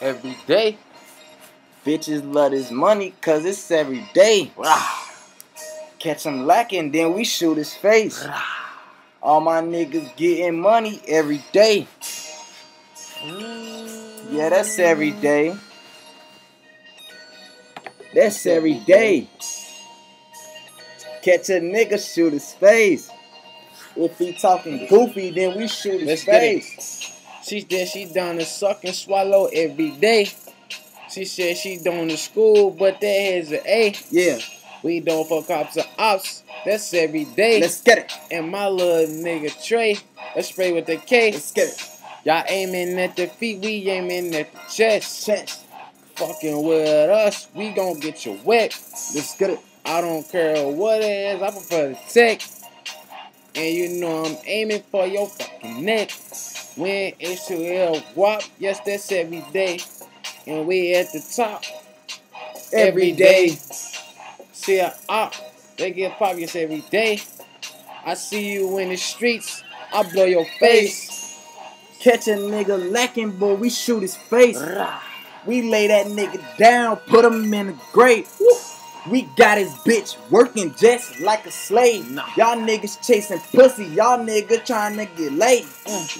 Every day. Bitches love this money cause it's every day. Rah. Catch him lacking, then we shoot his face. Rah. All my niggas getting money every day. Yeah, that's every day. That's every day. Catch a nigga, shoot his face. If he talking goofy, then we shoot his face. She done to suck and swallow every day. She said she doing the school, but that has an A. Yeah. We don't for cops or ops. That's every day. Let's get it. And my little nigga Trey, let's spray with the K. Let's get it. Y'all aiming at the feet, we aiming at the chest. Fucking with us, we gon' get you wet. Let's get it. I don't care what it is, I prefer the tech. And you know I'm aiming for your fucking neck. When H2L guap, yes, that's every day. And we at the top every day. See a op, they get obvious every day. I see you in the streets, I blow your face. Catch a nigga lacking, boy, we shoot his face. We lay that nigga down, put him in the grave. We got his bitch working just like a slave. Y'all niggas chasing pussy, y'all niggas trying to get laid.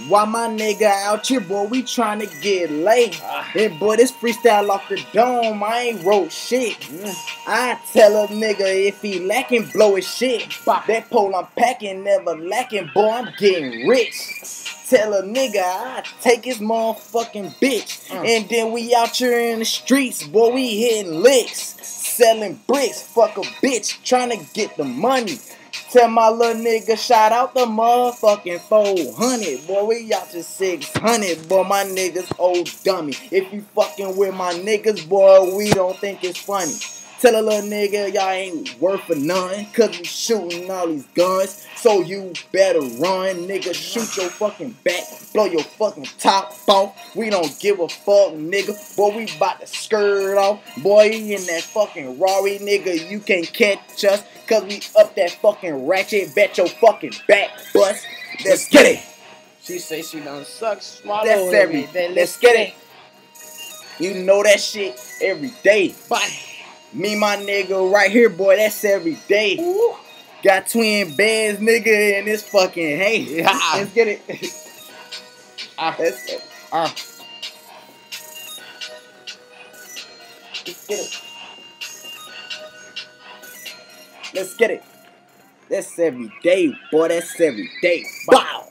While my nigga out here, boy, we trying to get laid. And boy, this freestyle off the dome, I ain't wrote shit. I tell a nigga if he lacking, blow his shit. That pole I'm packing, never lacking, boy, I'm getting rich. Tell a nigga I take his motherfucking bitch. And then we out here in the streets, boy, we hitting licks. Selling bricks, fuck a bitch, trying to get the money. Tell my little nigga, shout out the motherfucking 400. Boy, we out to 600. Boy, my niggas old dummy. If you fucking with my niggas, boy, we don't think it's funny. Tell a little nigga y'all ain't worth for none, cause we shooting all these guns. So you better run, nigga. Shoot your fucking back, blow your fucking top off. We don't give a fuck, nigga. Boy, we bout to skirt off. Boy, in that fucking Rari, nigga, you can't catch us, cause we up that fucking ratchet. Bet your fucking back bust. Let's get it. She say she done suck, swallow That's every day. Let's get it. You know that shit every day. Bye. Me, my nigga, right here, boy, that's every day. Ooh. Got twin bands, nigga, in this fucking hey. Let's get it. Let's get it. Let's get it. Let's get it. That's every day, boy, that's every day. Wow.